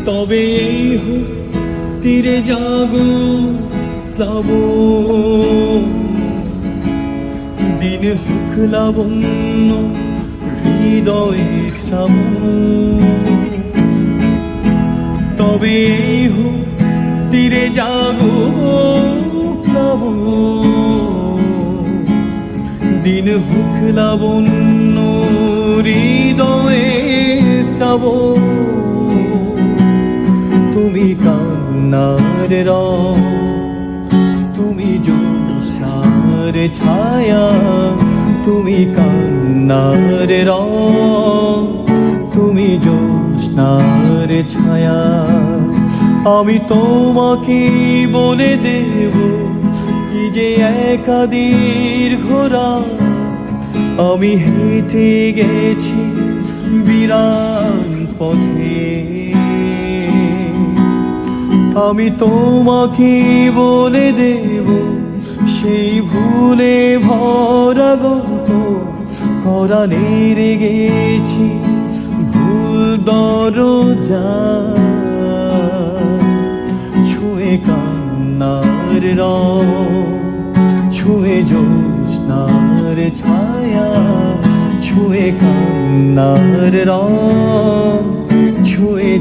তবে এই হোক তীরে জাগো প্লাবন, দিন হোক লাবণ্য হৃদয়ে শ্রাবণ। তবে এই হোক তীরে জাগো প্লাবন, দিন হোক লাবণ্য হৃদয়ে শ্রাবণ। তুমি কান্নার রং, তুমি জ্যোৎস্নার ছায়া, তুমি কান্নার রং, তুমি জ্যোৎস্নার ছায়া। আমি তোমাকে বলে দেব কি যে একা দীর্ঘ রাত, আমি হেঁটে গেছি বিরান পথে। আমি তোমাকে বলে দেব সেই ভুলে ভরা গত করালে রেগেছি ভুল দরজা। ছুঁয়ে কান্নার রং, ছুঁয়ে জ্যোৎস্নার ছায়া, ছুঁয়ে কান্নার রং, ছুঁয়ে